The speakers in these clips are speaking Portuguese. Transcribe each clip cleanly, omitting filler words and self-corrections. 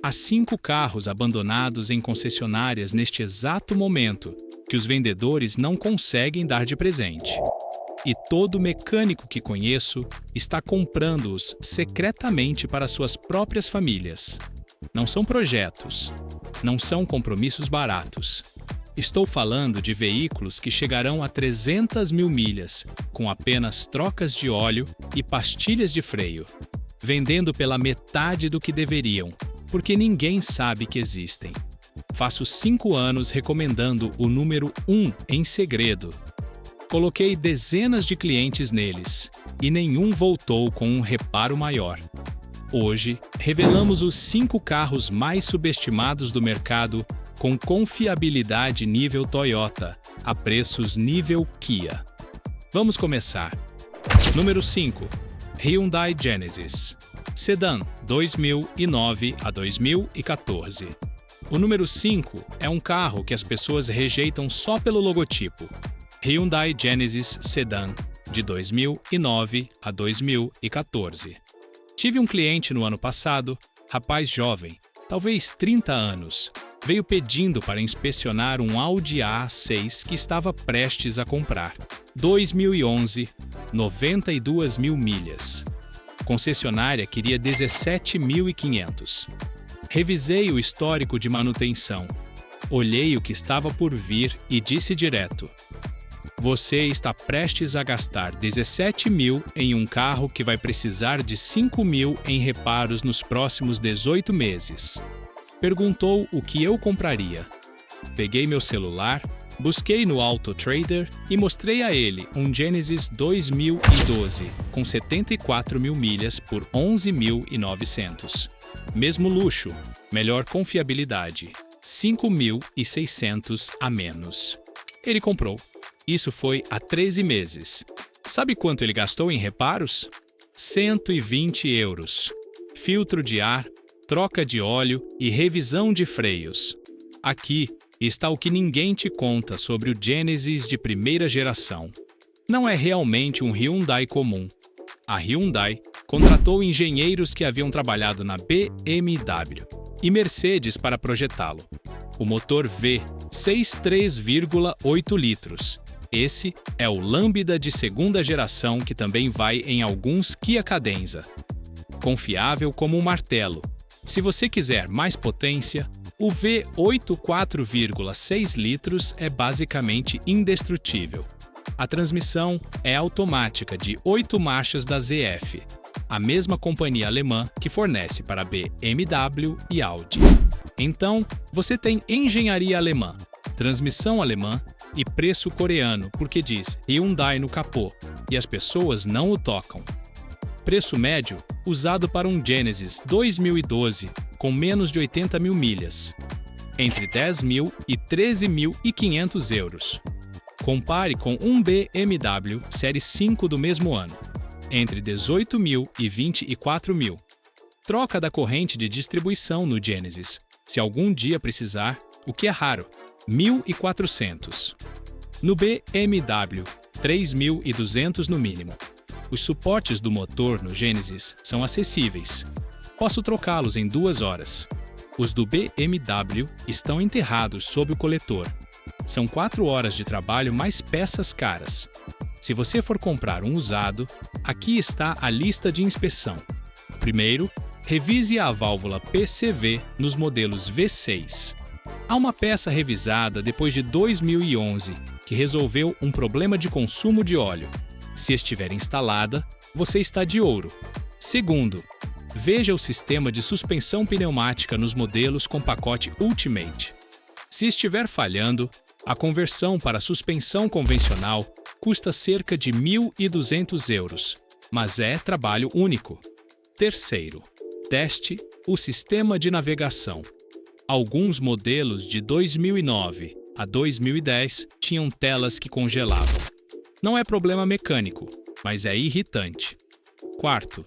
Há 5 carros abandonados em concessionárias neste exato momento que os vendedores não conseguem dar de presente. E todo mecânico que conheço está comprando-os secretamente para suas próprias famílias. Não são projetos, não são compromissos baratos. Estou falando de veículos que chegarão a 300 mil milhas, com apenas trocas de óleo e pastilhas de freio, vendendo pela metade do que deveriam, porque ninguém sabe que existem. Faço 5 anos recomendando o número 1 em segredo. Coloquei dezenas de clientes neles, e nenhum voltou com um reparo maior. Hoje, revelamos os 5 carros mais subestimados do mercado com confiabilidade nível Toyota, a preços nível Kia. Vamos começar. Número 5. Hyundai Genesis. Sedã 2009 a 2014. O número 5 é um carro que as pessoas rejeitam só pelo logotipo. Hyundai Genesis Sedã, de 2009 a 2014. Tive um cliente no ano passado, rapaz jovem, talvez 30 anos, veio pedindo para inspecionar um Audi A6 que estava prestes a comprar. 2011, 92 mil milhas. Concessionária queria 17.500. Revisei o histórico de manutenção. Olhei o que estava por vir e disse direto: você está prestes a gastar 17 mil em um carro que vai precisar de 5 mil em reparos nos próximos 18 meses. Perguntou o que eu compraria. Peguei meu celular, busquei no Auto Trader e mostrei a ele um Genesis 2012 com 74 mil milhas por 11.900. Mesmo luxo, melhor confiabilidade, 5.600 a menos. Ele comprou. Isso foi há 13 meses. Sabe quanto ele gastou em reparos? 120 euros. Filtro de ar, troca de óleo e revisão de freios. Aqui está o que ninguém te conta sobre o Genesis de primeira geração. Não é realmente um Hyundai comum. A Hyundai contratou engenheiros que haviam trabalhado na BMW e Mercedes para projetá-lo. O motor V, 63,8 litros. Esse é o Lambda de segunda geração que também vai em alguns Kia Cadenza. Confiável como um martelo. Se você quiser mais potência, o V8 4,6 litros é basicamente indestrutível. A transmissão é automática de 8 marchas da ZF, a mesma companhia alemã que fornece para BMW e Audi. Então, você tem engenharia alemã, transmissão alemã e preço coreano, porque diz Hyundai no capô, e as pessoas não o tocam. Preço médio usado para um Genesis 2012 com menos de 80 mil milhas, entre 10 mil e 13.500 euros. Compare com um BMW Série 5 do mesmo ano, entre 18 mil e 24 mil. Troca da corrente de distribuição no Genesis, se algum dia precisar, o que é raro, 1.400. No BMW, 3.200 no mínimo. Os suportes do motor no Genesis são acessíveis. Posso trocá-los em 2 horas. Os do BMW estão enterrados sob o coletor. São 4 horas de trabalho mais peças caras. Se você for comprar um usado, aqui está a lista de inspeção. Primeiro, revise a válvula PCV nos modelos V6. Há uma peça revisada depois de 2011 que resolveu um problema de consumo de óleo. Se estiver instalada, você está de ouro. Segundo, veja o sistema de suspensão pneumática nos modelos com pacote Ultimate. Se estiver falhando, a conversão para suspensão convencional custa cerca de 1.200 euros, mas é trabalho único. Terceiro, teste o sistema de navegação. Alguns modelos de 2009 a 2010 tinham telas que congelavam. Não é problema mecânico, mas é irritante. Quarto,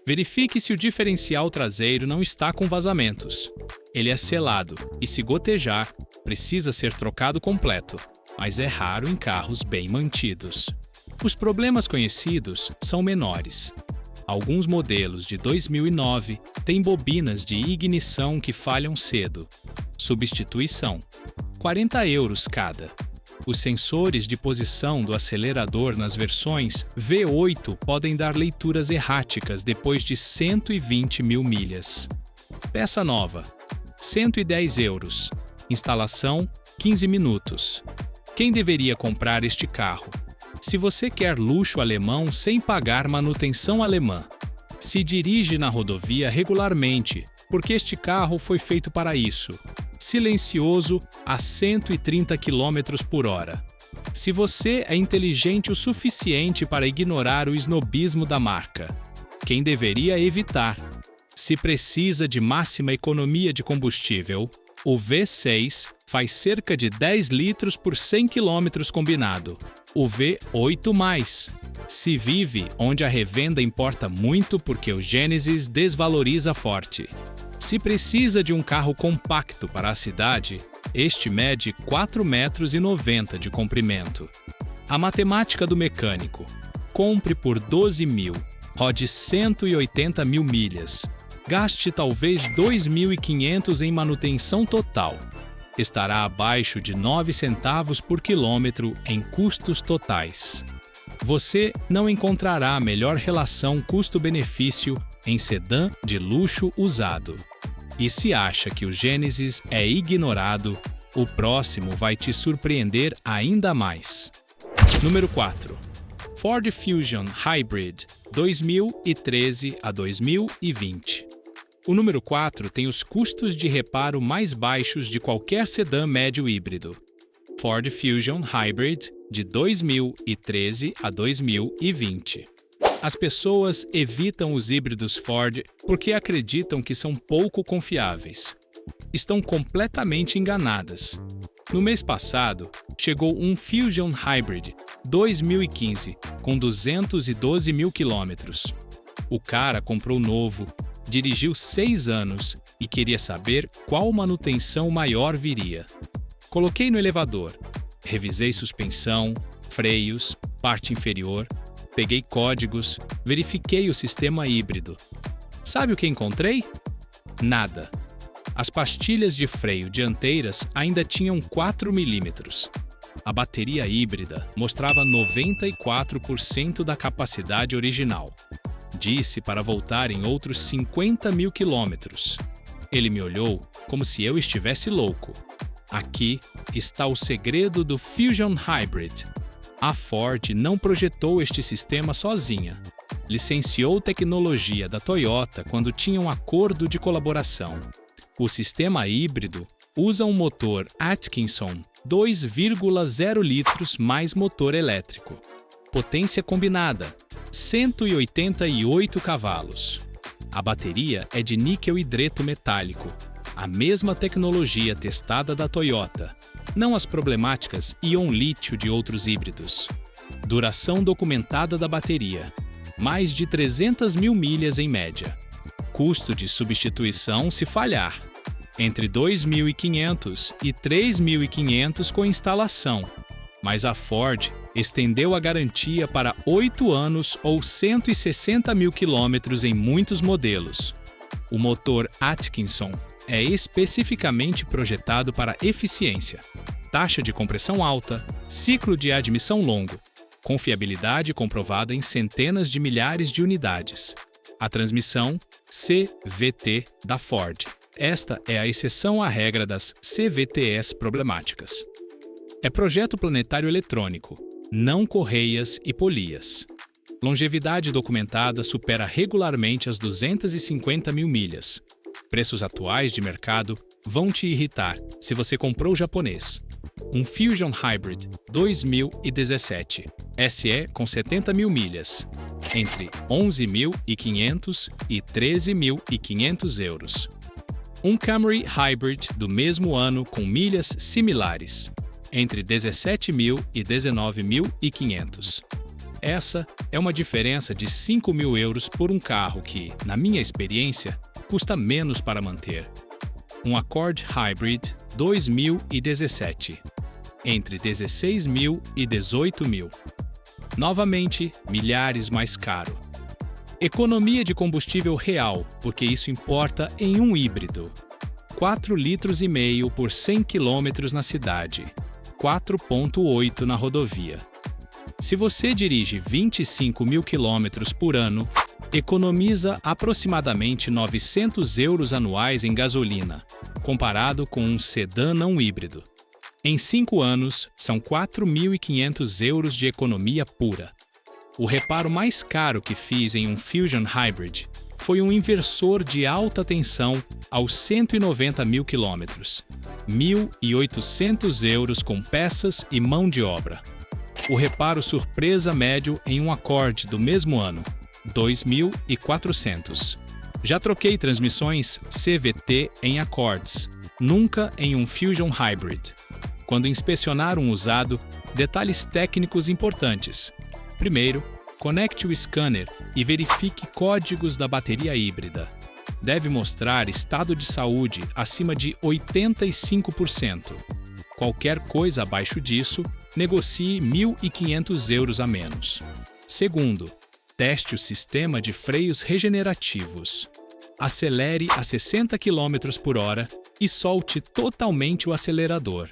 verifique se o diferencial traseiro não está com vazamentos. Ele é selado e, se gotejar, precisa ser trocado completo, mas é raro em carros bem mantidos. Os problemas conhecidos são menores. Alguns modelos de 2009 têm bobinas de ignição que falham cedo. Substituição: €40 cada. Os sensores de posição do acelerador nas versões V8 podem dar leituras erráticas depois de 120 mil milhas. Peça nova: €110. Instalação: 15 minutos. Quem deveria comprar este carro? Se você quer luxo alemão sem pagar manutenção alemã. Se dirige na rodovia regularmente, porque este carro foi feito para isso. Silencioso a 130 km por hora. Se você é inteligente o suficiente para ignorar o snobismo da marca. Quem deveria evitar? Se precisa de máxima economia de combustível, o V6 faz cerca de 10 litros por 100 km combinado. O V8+. Se vive onde a revenda importa muito porque o Genesis desvaloriza forte. Se precisa de um carro compacto para a cidade, este mede 4,90 m de comprimento. A matemática do mecânico: compre por 12 mil, rode 180 mil milhas, gaste talvez 2.500 em manutenção total. Estará abaixo de 9 centavos por quilômetro em custos totais. Você não encontrará a melhor relação custo-benefício em sedã de luxo usado. E se acha que o Genesis é ignorado, o próximo vai te surpreender ainda mais. Número 4. Ford Fusion Hybrid 2013 a 2020. O número 4 tem os custos de reparo mais baixos de qualquer sedã médio híbrido. Ford Fusion Hybrid de 2013 a 2020. As pessoas evitam os híbridos Ford porque acreditam que são pouco confiáveis. Estão completamente enganadas. No mês passado, chegou um Fusion Hybrid 2015 com 212 mil quilômetros. O cara comprou novo, dirigiu 6 anos e queria saber qual manutenção maior viria. Coloquei no elevador, revisei suspensão, freios, parte inferior, peguei códigos, verifiquei o sistema híbrido. Sabe o que encontrei? Nada. As pastilhas de freio dianteiras ainda tinham 4 milímetros. A bateria híbrida mostrava 94% da capacidade original. Disse para voltar em outros 50 mil quilômetros. Ele me olhou como se eu estivesse louco. Aqui está o segredo do Fusion Hybrid. A Ford não projetou este sistema sozinha. Licenciou tecnologia da Toyota quando tinha um acordo de colaboração. O sistema híbrido usa um motor Atkinson 2,0 litros mais motor elétrico. Potência combinada: 188 cavalos. A bateria é de níquel hidreto metálico, a mesma tecnologia testada da Toyota, não as problemáticas íon-lítio de outros híbridos. Duração documentada da bateria: mais de 300 mil milhas em média. Custo de substituição se falhar: entre 2.500 e 3.500 com instalação. Mas a Ford estendeu a garantia para 8 anos ou 160 mil quilômetros em muitos modelos. O motor Atkinson é especificamente projetado para eficiência, taxa de compressão alta, ciclo de admissão longo, confiabilidade comprovada em centenas de milhares de unidades. A transmissão CVT da Ford. Esta é a exceção à regra das CVTs problemáticas. É projeto planetário eletrônico, não correias e polias. Longevidade documentada supera regularmente as 250 mil milhas. Preços atuais de mercado vão te irritar se você comprou japonês. Um Fusion Hybrid 2017 SE com 70 mil milhas, entre 11.500 e 13.500 euros. Um Camry Hybrid do mesmo ano com milhas similares, entre 17.000 e 19.500. Essa é uma diferença de 5 mil euros por um carro que, na minha experiência, custa menos para manter. Um Accord Hybrid 2017, entre 16.000 e 18.000. Novamente, milhares mais caro. Economia de combustível real, porque isso importa em um híbrido. 4,5 litros por 100 km na cidade, 4,8 na rodovia. Se você dirige 25 mil quilômetros por ano, economiza aproximadamente 900 euros anuais em gasolina, comparado com um sedã não híbrido. Em 5 anos, são 4.500 euros de economia pura. O reparo mais caro que fiz em um Fusion Hybrid foi um inversor de alta tensão aos 190 mil quilômetros, 1.800 euros com peças e mão de obra. O reparo surpresa médio em um Accord do mesmo ano, 2.400. Já troquei transmissões CVT em Accords, nunca em um Fusion Hybrid. Quando inspecionar um usado, detalhes técnicos importantes. Primeiro, conecte o scanner e verifique códigos da bateria híbrida. Deve mostrar estado de saúde acima de 85%. Qualquer coisa abaixo disso, negocie 1.500 euros a menos. Segundo, teste o sistema de freios regenerativos. Acelere a 60 km por hora e solte totalmente o acelerador.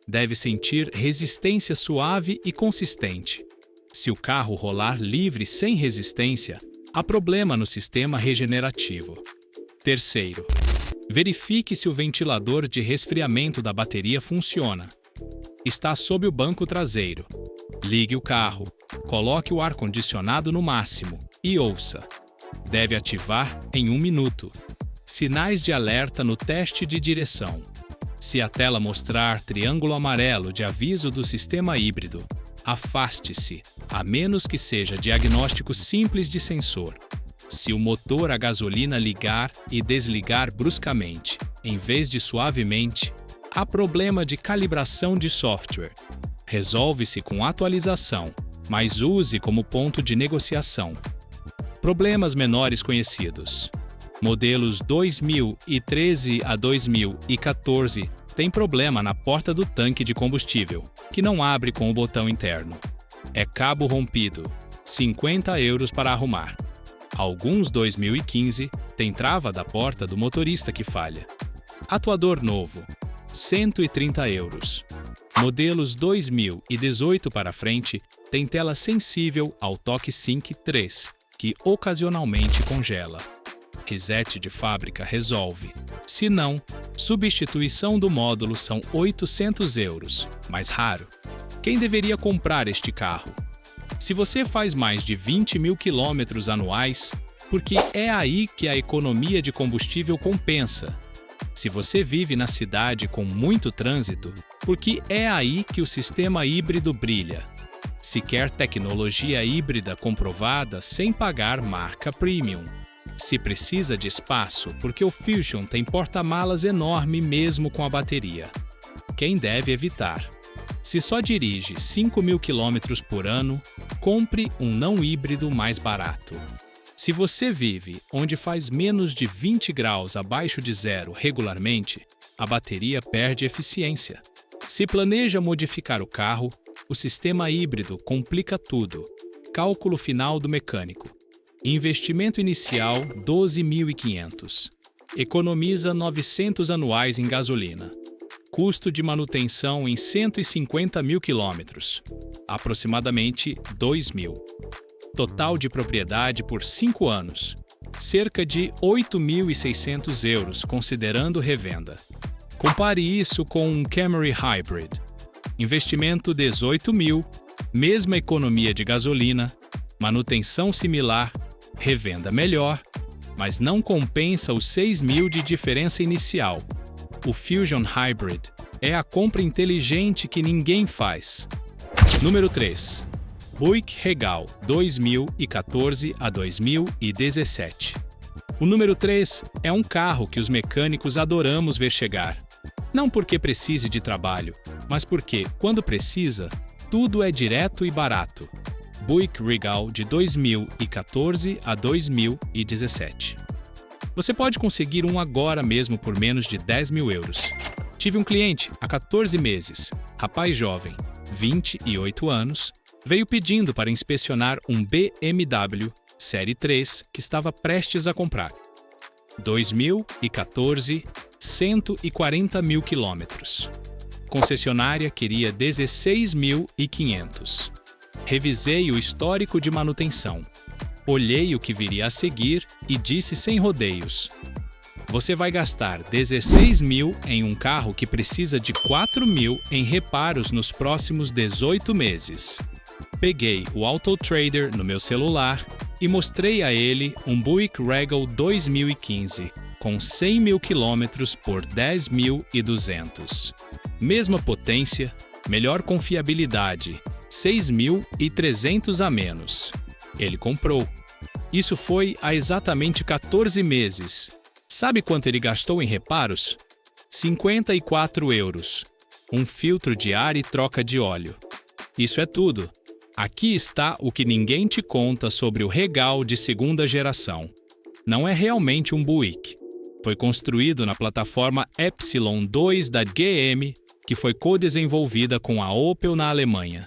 Deve sentir resistência suave e consistente. Se o carro rolar livre sem resistência, há problema no sistema regenerativo. Terceiro, verifique se o ventilador de resfriamento da bateria funciona. Está sob o banco traseiro. Ligue o carro, coloque o ar-condicionado no máximo e ouça. Deve ativar em 1 minuto. Sinais de alerta no teste de direção. Se a tela mostrar triângulo amarelo de aviso do sistema híbrido, afaste-se, a menos que seja diagnóstico simples de sensor. Se o motor a gasolina ligar e desligar bruscamente, em vez de suavemente, há problema de calibração de software. Resolve-se com atualização, mas use como ponto de negociação. Problemas menores conhecidos. Modelos 2013 a 2014 têm problema na porta do tanque de combustível, que não abre com o botão interno. É cabo rompido, 50 euros para arrumar. Alguns 2015 têm trava da porta do motorista que falha. Atuador novo, 130 euros. Modelos 2018 para frente têm tela sensível ao Toque Sync 3, que ocasionalmente congela. Reset de fábrica resolve. Se não, substituição do módulo são 800 euros, mais raro. Quem deveria comprar este carro? Se você faz mais de 20 mil quilômetros anuais, porque é aí que a economia de combustível compensa. Se você vive na cidade com muito trânsito, porque é aí que o sistema híbrido brilha. Se quer tecnologia híbrida comprovada sem pagar marca premium. Se precisa de espaço, porque o Fusion tem porta-malas enorme mesmo com a bateria. Quem deve evitar? Se só dirige 5 mil quilômetros por ano, compre um não híbrido mais barato. Se você vive onde faz menos de 20 graus abaixo de zero regularmente, a bateria perde eficiência. Se planeja modificar o carro, o sistema híbrido complica tudo. Cálculo final do mecânico. Investimento inicial 12.500. Economiza 900 anuais em gasolina. Custo de manutenção em 150 mil quilômetros, aproximadamente 2.000. Total de propriedade por 5 anos, cerca de 8.600 euros, considerando revenda. Compare isso com um Camry Hybrid. Investimento 18.000, mesma economia de gasolina, manutenção similar, revenda melhor, mas não compensa os 6.000 de diferença inicial. O Fusion Hybrid é a compra inteligente que ninguém faz. Número 3. Buick Regal 2014 a 2017. O número 3 é um carro que os mecânicos adoramos ver chegar. Não porque precise de trabalho, mas porque, quando precisa, tudo é direto e barato. Buick Regal de 2014 a 2017. Você pode conseguir um agora mesmo por menos de 10.000 euros. Tive um cliente há 14 meses, rapaz jovem, 28 anos, veio pedindo para inspecionar um BMW Série 3, que estava prestes a comprar. 2014, 140 mil quilômetros. Concessionária queria 16.500. Revisei o histórico de manutenção. Olhei o que viria a seguir e disse sem rodeios: você vai gastar 16 mil em um carro que precisa de 4 mil em reparos nos próximos 18 meses. Peguei o AutoTrader no meu celular e mostrei a ele um Buick Regal 2015 com 100 mil quilômetros por 10.200. Mesma potência, melhor confiabilidade, 6.300 a menos. Ele comprou. Isso foi há exatamente 14 meses. Sabe quanto ele gastou em reparos? 54 euros. Um filtro de ar e troca de óleo. Isso é tudo. Aqui está o que ninguém te conta sobre o Regal de segunda geração. Não é realmente um Buick. Foi construído na plataforma Epsilon 2 da GM, que foi co-desenvolvida com a Opel na Alemanha.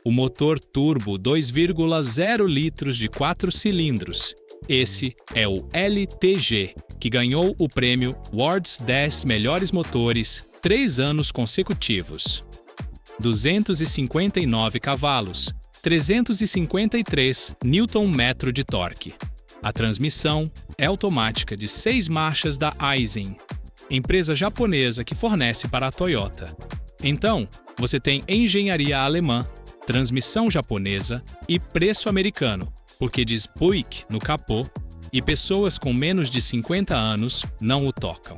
O motor turbo 2,0 litros de 4 cilindros. Esse é o LTG, que ganhou o prêmio World's 10 Melhores Motores 3 anos consecutivos. 259 cavalos, 353 Nm de torque. A transmissão é automática de 6 marchas da Aisin, empresa japonesa que fornece para a Toyota. Então, você tem engenharia alemã, transmissão japonesa e preço americano, porque diz Buick no capô e pessoas com menos de 50 anos não o tocam.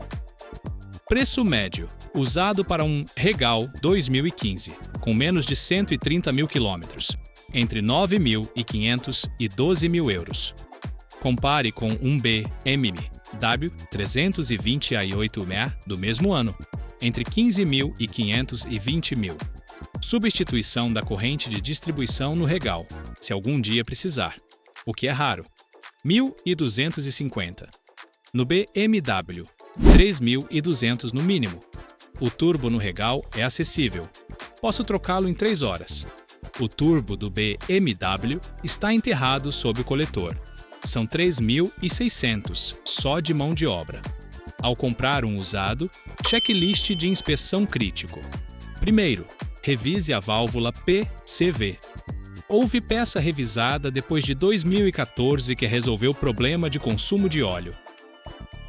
Preço médio, usado para um Regal 2015, com menos de 130 mil quilômetros, entre 9.500 e 12 mil euros. Compare com um BMW 320i8e do mesmo ano, entre 15.500 e 20 mil. Substituição da corrente de distribuição no Regal, se algum dia precisar, o que é raro. 1.250. No BMW, 3.200 no mínimo. O turbo no Regal é acessível. Posso trocá-lo em 3 horas. O turbo do BMW está enterrado sob o coletor. São 3.600 só de mão de obra. Ao comprar um usado, checklist de inspeção crítico. Primeiro, revise a válvula PCV. Houve peça revisada depois de 2014 que resolveu o problema de consumo de óleo.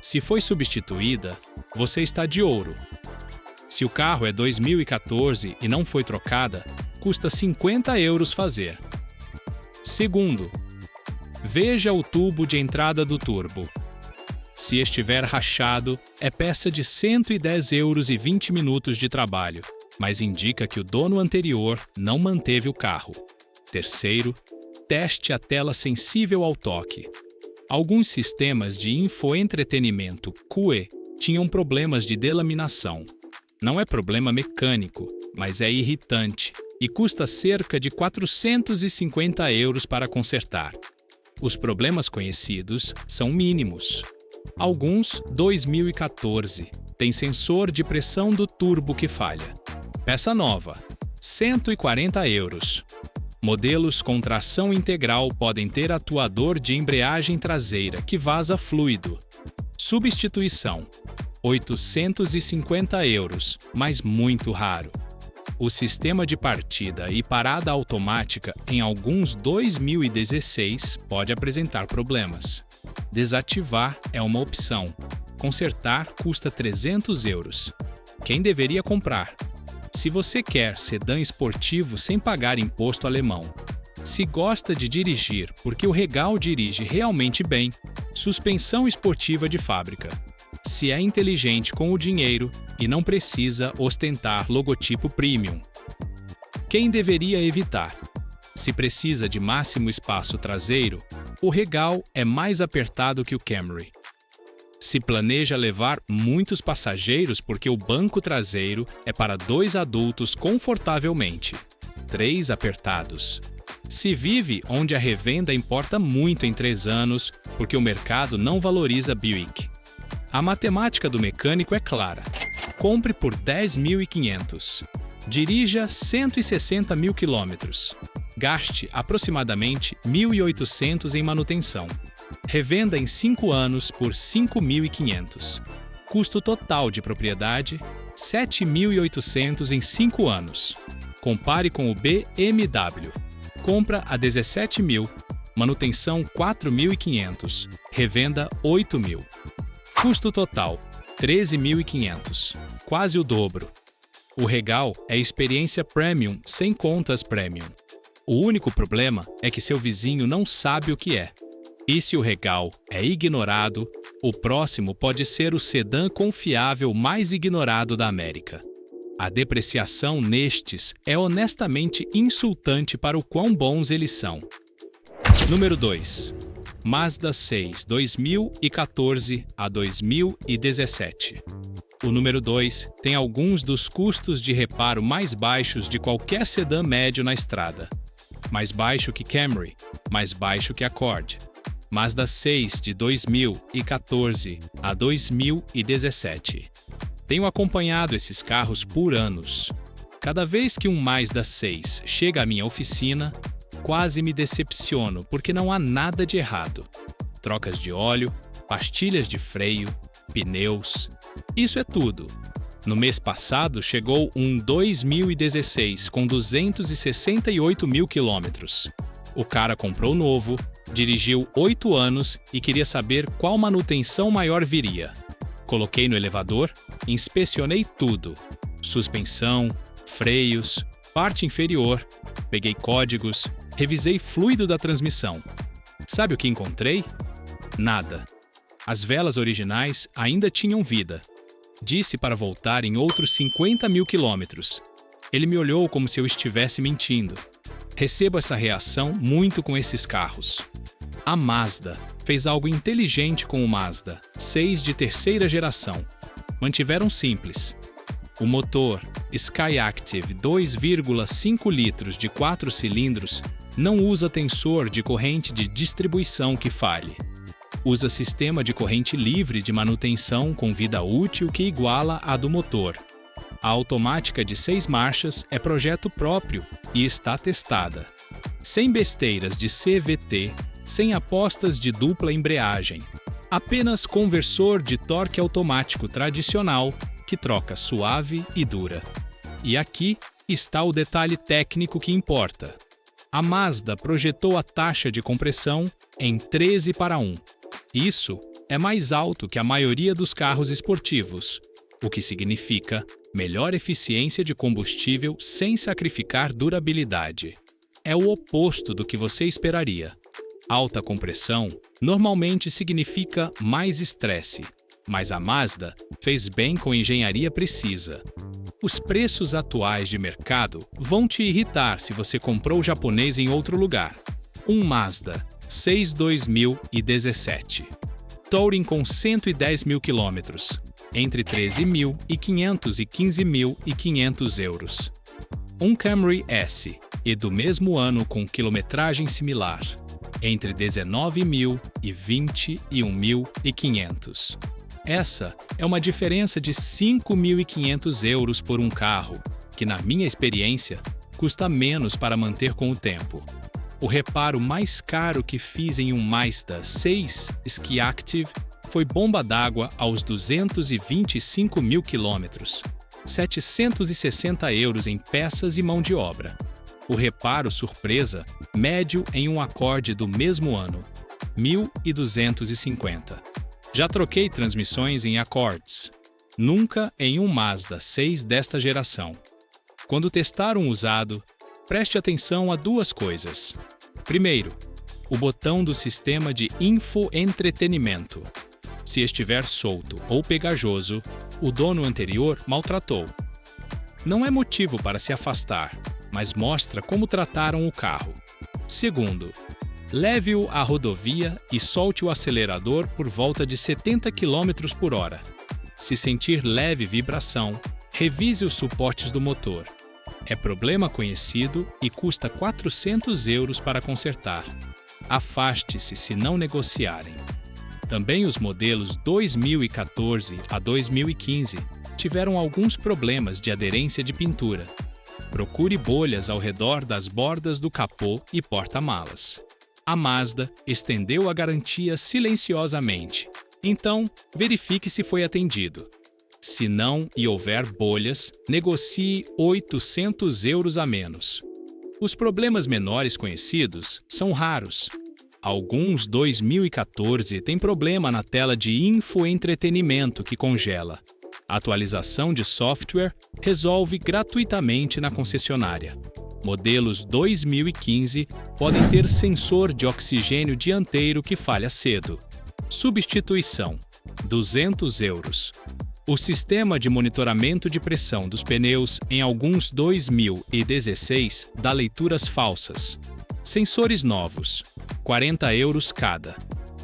Se foi substituída, você está de ouro. Se o carro é 2014 e não foi trocada, custa 50 euros fazer. Segundo, veja o tubo de entrada do turbo. Se estiver rachado, é peça de 110 euros e 20 minutos de trabalho, mas indica que o dono anterior não manteve o carro. Terceiro, teste a tela sensível ao toque. Alguns sistemas de infoentretenimento QE tinham problemas de delaminação. Não é problema mecânico, mas é irritante e custa cerca de 450 euros para consertar. Os problemas conhecidos são mínimos. Alguns 2014 têm sensor de pressão do turbo que falha. Peça nova, 140 euros. Modelos com tração integral podem ter atuador de embreagem traseira que vaza fluido. Substituição, 850 euros, mas muito raro. O sistema de partida e parada automática em alguns 2016 pode apresentar problemas. Desativar é uma opção. Consertar custa 300 euros. Quem deveria comprar? Se você quer sedã esportivo sem pagar imposto alemão, se gosta de dirigir porque o Regal dirige realmente bem, suspensão esportiva de fábrica. Se é inteligente com o dinheiro e não precisa ostentar logotipo premium. Quem deveria evitar? Se precisa de máximo espaço traseiro, o Regal é mais apertado que o Camry. Se planeja levar muitos passageiros porque o banco traseiro é para 2 adultos confortavelmente, 3 apertados. Se vive onde a revenda importa muito em 3 anos porque o mercado não valoriza Buick. A matemática do mecânico é clara. Compre por 10.500. Dirija 160 mil quilômetros. Gaste aproximadamente R$ 1.800 em manutenção. Revenda em 5 anos por R$ 5.500. Custo total de propriedade, R$ 7.800 em 5 anos. Compare com o BMW. Compra a R$ 17.000, manutenção R$ 4.500, revenda R$ 8.000. Custo total, R$ 13.500, quase o dobro. O Regal é experiência premium sem contas premium. O único problema é que seu vizinho não sabe o que é. E se o Regal é ignorado, o próximo pode ser o sedã confiável mais ignorado da América. A depreciação nestes é honestamente insultante para o quão bons eles são. Número 2. Mazda 6 2014 a 2017. O número 2 tem alguns dos custos de reparo mais baixos de qualquer sedã médio na estrada. Mais baixo que Camry, mais baixo que Accord. Mazda 6 de 2014 a 2017. Tenho acompanhado esses carros por anos. Cada vez que um Mazda 6 chega à minha oficina, quase me decepciono porque não há nada de errado. Trocas de óleo, pastilhas de freio, pneus. Isso é tudo. No mês passado chegou um 2016 com 268 mil quilômetros. O cara comprou novo, dirigiu 8 anos e queria saber qual manutenção maior viria. Coloquei no elevador, inspecionei tudo. Suspensão, freios, parte inferior, peguei códigos, revisei fluido da transmissão. Sabe o que encontrei? Nada. As velas originais ainda tinham vida. Disse para voltar em outros 50 mil quilômetros. Ele me olhou como se eu estivesse mentindo. Recebo essa reação muito com esses carros. A Mazda fez algo inteligente com o Mazda 6 de terceira geração. Mantiveram simples. O motor Skyactiv 2,5 litros de 4 cilindros não usa tensor de corrente de distribuição que falhe. Usa sistema de corrente livre de manutenção com vida útil que iguala a do motor. A automática de 6 marchas é projeto próprio e está testada. Sem besteiras de CVT, sem apostas de dupla embreagem. Apenas conversor de torque automático tradicional que troca suave e dura. E aqui está o detalhe técnico que importa. A Mazda projetou a taxa de compressão em 13:1. Isso é mais alto que a maioria dos carros esportivos, o que significa melhor eficiência de combustível sem sacrificar durabilidade. É o oposto do que você esperaria. Alta compressão normalmente significa mais estresse, mas a Mazda fez bem com engenharia precisa. Os preços atuais de mercado vão te irritar se você comprou japonês em outro lugar. Um Mazda 6 2017. Touring com 110 mil quilômetros, entre 13.500 e 15.500 euros. Um Camry S, e do mesmo ano com quilometragem similar, entre 19.000 e 21.500. Essa é uma diferença de 5.500 euros por um carro, que na minha experiência, custa menos para manter com o tempo. O reparo mais caro que fiz em um Mazda 6 Skyactiv foi bomba d'água aos 225 mil quilômetros, 760 euros em peças e mão de obra. O reparo surpresa, médio em um Accord do mesmo ano, 1.250. Já troquei transmissões em Accords, nunca em um Mazda 6 desta geração. Quando testar um usado, preste atenção a duas coisas. Primeiro, o botão do sistema de infoentretenimento. Se estiver solto ou pegajoso, o dono anterior maltratou. Não é motivo para se afastar, mas mostra como trataram o carro. Segundo, leve-o à rodovia e solte o acelerador por volta de 70 km por hora. Se sentir leve vibração, revise os suportes do motor. É problema conhecido e custa 400 euros para consertar. Afaste-se se não negociarem. Também os modelos 2014 a 2015 tiveram alguns problemas de aderência de pintura. Procure bolhas ao redor das bordas do capô e porta-malas. A Mazda estendeu a garantia silenciosamente. Então, verifique se foi atendido. Se não e houver bolhas, negocie €800 a menos. Os problemas menores conhecidos são raros. Alguns 2014 têm problema na tela de infoentretenimento que congela. A atualização de software resolve gratuitamente na concessionária. Modelos 2015 podem ter sensor de oxigênio dianteiro que falha cedo. Substituição: €200. O sistema de monitoramento de pressão dos pneus em alguns 2016 dá leituras falsas. Sensores novos: €40 cada.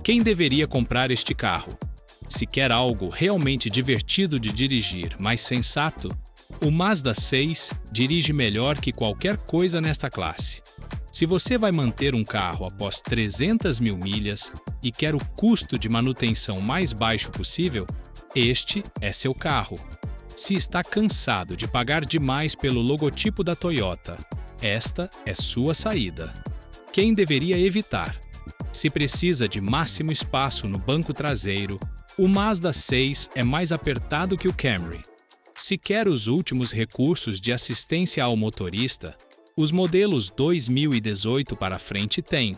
Quem deveria comprar este carro? Se quer algo realmente divertido de dirigir, mas sensato, o Mazda 6 dirige melhor que qualquer coisa nesta classe. Se você vai manter um carro após 300 mil milhas e quer o custo de manutenção mais baixo possível, este é seu carro. Se está cansado de pagar demais pelo logotipo da Toyota, esta é sua saída. Quem deveria evitar? Se precisa de máximo espaço no banco traseiro, o Mazda 6 é mais apertado que o Camry. Se quer os últimos recursos de assistência ao motorista, os modelos 2018 para frente têm,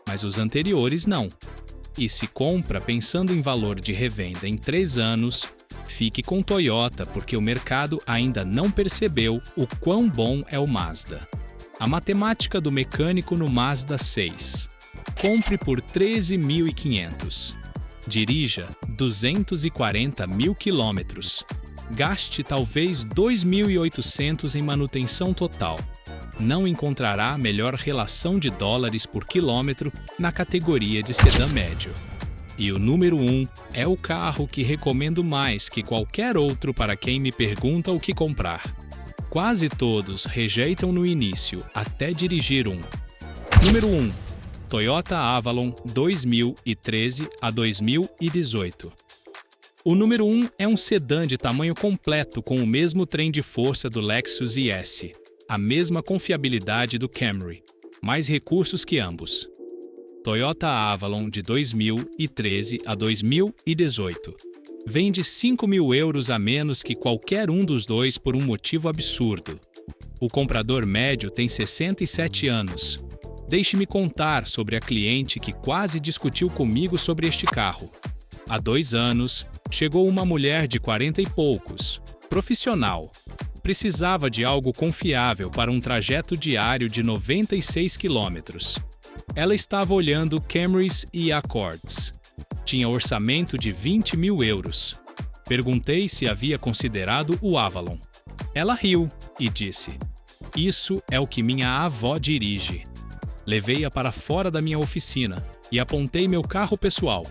mas os anteriores não. E se compra pensando em valor de revenda em 3 anos, fique com Toyota porque o mercado ainda não percebeu o quão bom é o Mazda. A matemática do mecânico no Mazda 6. Compre por $13.500. Dirija 240 mil quilômetros. Gaste talvez $2.800 em manutenção total. Não encontrará a melhor relação de dólares por quilômetro na categoria de sedã médio. E o número 1 é o carro que recomendo mais que qualquer outro para quem me pergunta o que comprar. Quase todos rejeitam no início até dirigir um. Número 1. Toyota Avalon 2013 a 2018. O número 1 é um sedã de tamanho completo com o mesmo trem de força do Lexus IS, a mesma confiabilidade do Camry, mais recursos que ambos. Toyota Avalon de 2013 a 2018. Vende €5.000 a menos que qualquer um dos dois por um motivo absurdo. O comprador médio tem 67 anos. Deixe-me contar sobre a cliente que quase discutiu comigo sobre este carro. Há 2 anos, chegou uma mulher de 40 e poucos, profissional. Precisava de algo confiável para um trajeto diário de 96 quilômetros. Ela estava olhando Camrys e Accords. Tinha orçamento de €20.000. Perguntei se havia considerado o Avalon. Ela riu e disse: "Isso é o que minha avó dirige." Levei-a para fora da minha oficina e apontei meu carro pessoal.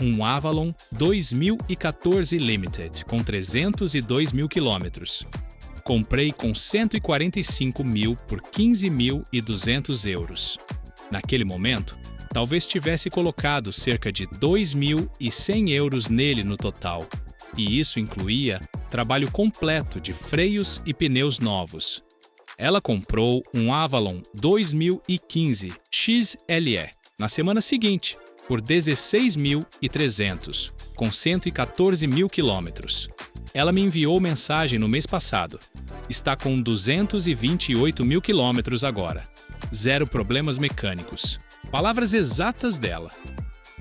Um Avalon 2014 Limited, com 302 mil quilômetros. Comprei com 145 mil por €15.200. Naquele momento, talvez tivesse colocado cerca de €2.100 nele no total, e isso incluía trabalho completo de freios e pneus novos. Ela comprou um Avalon 2015 XLE na semana seguinte, por €16.300, com 114 mil quilômetros. Ela me enviou mensagem no mês passado. Está com 228 mil quilômetros agora. 0 problemas mecânicos. Palavras exatas dela.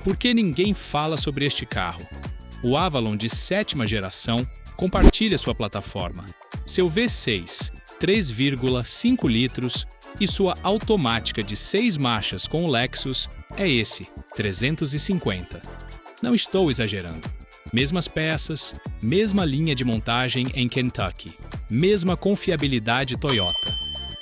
Por que ninguém fala sobre este carro? O Avalon de 7ª geração compartilha sua plataforma. Seu V6, 3,5 litros, e sua automática de 6 marchas com o Lexus é esse, 350. Não estou exagerando. Mesmas peças, mesma linha de montagem em Kentucky, mesma confiabilidade Toyota.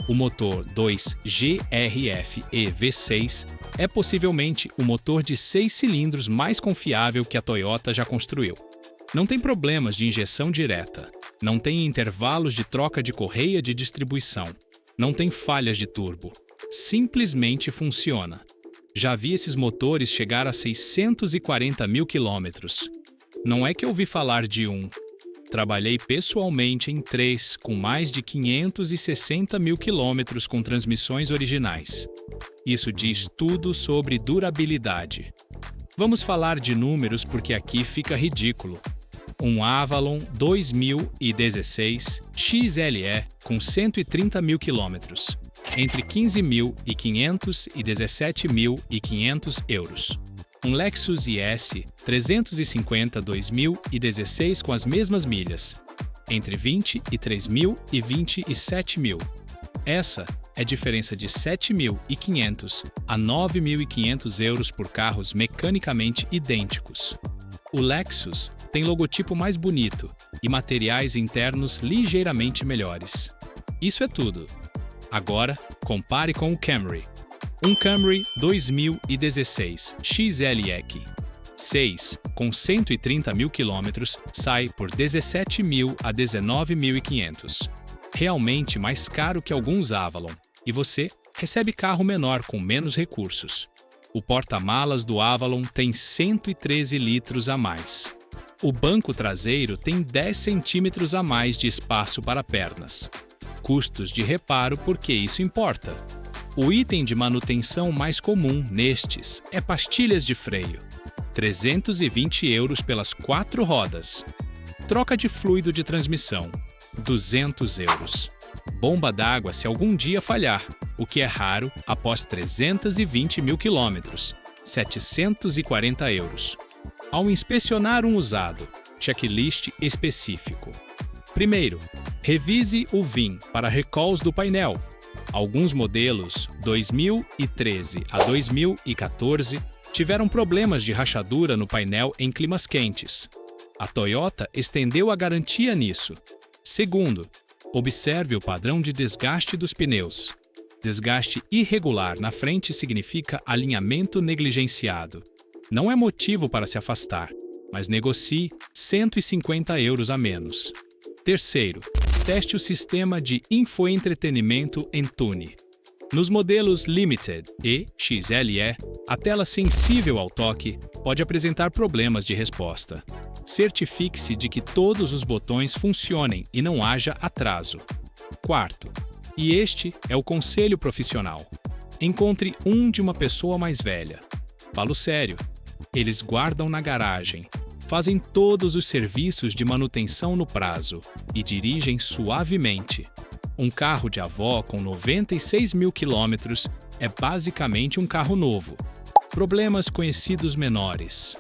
O motor 2GRF-E V6 é possivelmente o motor de 6 cilindros mais confiável que a Toyota já construiu. Não tem problemas de injeção direta, não tem intervalos de troca de correia de distribuição, não tem falhas de turbo. Simplesmente funciona. Já vi esses motores chegar a 640 mil quilômetros. Não é que ouvi falar de um. Trabalhei pessoalmente em 3 com mais de 560 mil quilômetros com transmissões originais. Isso diz tudo sobre durabilidade. Vamos falar de números porque aqui fica ridículo. Um Avalon 2016 XLE com 130 mil quilômetros, entre 15.500 e 17.500 euros. Um Lexus IS 350 2016 com as mesmas milhas, entre 23.000 e 27.000. Essa é diferença de 7.500 a 9.500 euros por carros mecanicamente idênticos. O Lexus tem logotipo mais bonito e materiais internos ligeiramente melhores. Isso é tudo. Agora, compare com o Camry. Um Camry 2016 XLE 6 com 130 mil quilômetros sai por 17.000 a 19.500. Realmente mais caro que alguns Avalon. E você recebe carro menor com menos recursos. O porta-malas do Avalon tem 113 litros a mais. O banco traseiro tem 10 centímetros a mais de espaço para pernas. Custos de reparo porque isso importa. O item de manutenção mais comum nestes é pastilhas de freio. 320 euros pelas 4 rodas. Troca de fluido de transmissão. 200 euros. Bomba d'água se algum dia falhar, o que é raro após 320 mil quilômetros. 740 euros. Ao inspecionar um usado, checklist específico. Primeiro, revise o VIN para recalls do painel. Alguns modelos, 2013 a 2014, tiveram problemas de rachadura no painel em climas quentes. A Toyota estendeu a garantia nisso. Segundo, observe o padrão de desgaste dos pneus. Desgaste irregular na frente significa alinhamento negligenciado. Não é motivo para se afastar, mas negocie 150 euros a menos. Terceiro, teste o sistema de infoentretenimento Entune. Nos modelos Limited e XLE, a tela sensível ao toque pode apresentar problemas de resposta. Certifique-se de que todos os botões funcionem e não haja atraso. Quarto, e este é o conselho profissional. Encontre um de uma pessoa mais velha. Falo sério. Eles guardam na garagem, fazem todos os serviços de manutenção no prazo e dirigem suavemente. Um carro de avó com 96 mil quilômetros é basicamente um carro novo. Problemas conhecidos menores.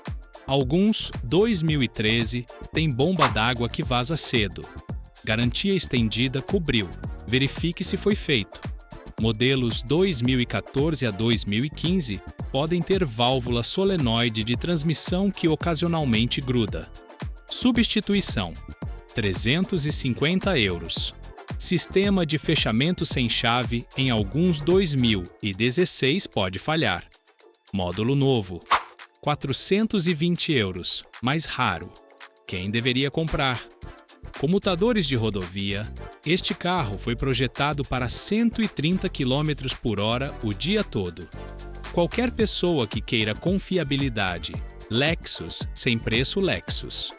Alguns 2013 têm bomba d'água que vaza cedo. Garantia estendida cobriu. Verifique se foi feito. Modelos 2014 a 2015 podem ter válvula solenoide de transmissão que ocasionalmente gruda. Substituição: 350 euros. Sistema de fechamento sem chave em alguns 2016 pode falhar. Módulo novo: 420 euros, mais raro. Quem deveria comprar? Comutadores de rodovia. Este carro foi projetado para 130 km por hora o dia todo. Qualquer pessoa que queira confiabilidade, Lexus sem preço Lexus.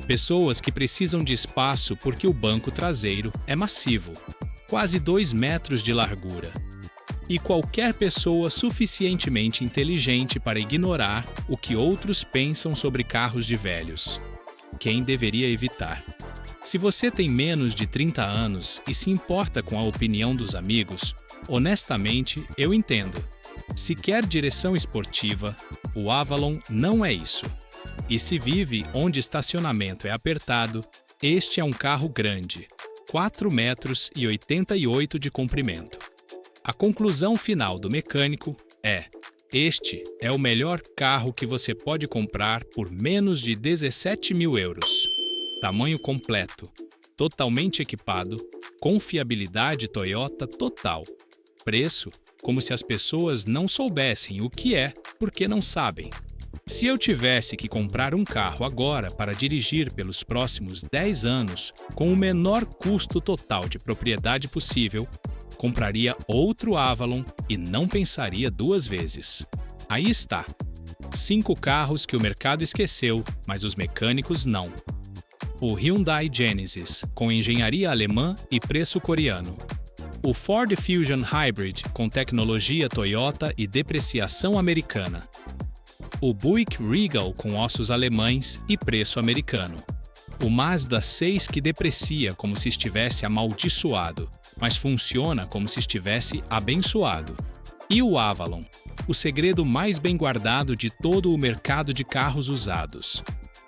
Pessoas que precisam de espaço porque o banco traseiro é massivo, quase 2 metros de largura. E qualquer pessoa suficientemente inteligente para ignorar o que outros pensam sobre carros de velhos. Quem deveria evitar? Se você tem menos de 30 anos e se importa com a opinião dos amigos, honestamente, eu entendo. Se quer direção esportiva, o Avalon não é isso. E se vive onde estacionamento é apertado, este é um carro grande, 4,88 metros de comprimento. A conclusão final do mecânico é: este é o melhor carro que você pode comprar por menos de 17 mil euros. Tamanho completo, totalmente equipado, confiabilidade Toyota total. Preço, como se as pessoas não soubessem o que é porque não sabem. Se eu tivesse que comprar um carro agora para dirigir pelos próximos 10 anos com o menor custo total de propriedade possível, compraria outro Avalon e não pensaria 2 vezes. Aí está. 5 carros que o mercado esqueceu, mas os mecânicos não. O Hyundai Genesis, com engenharia alemã e preço coreano. O Ford Fusion Hybrid, com tecnologia Toyota e depreciação americana. O Buick Regal, com ossos alemães e preço americano. O Mazda 6, que deprecia como se estivesse amaldiçoado, mas funciona como se estivesse abençoado. E o Avalon, o segredo mais bem guardado de todo o mercado de carros usados.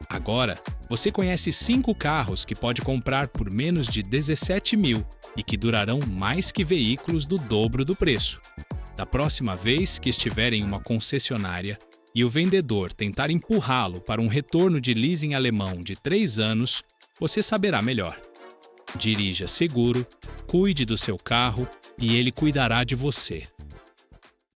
Agora, você conhece 5 carros que pode comprar por menos de 17 mil e que durarão mais que veículos do dobro do preço. Da próxima vez que estiver em uma concessionária e o vendedor tentar empurrá-lo para um retorno de leasing alemão de 3 anos, você saberá melhor. Dirija seguro, cuide do seu carro e ele cuidará de você.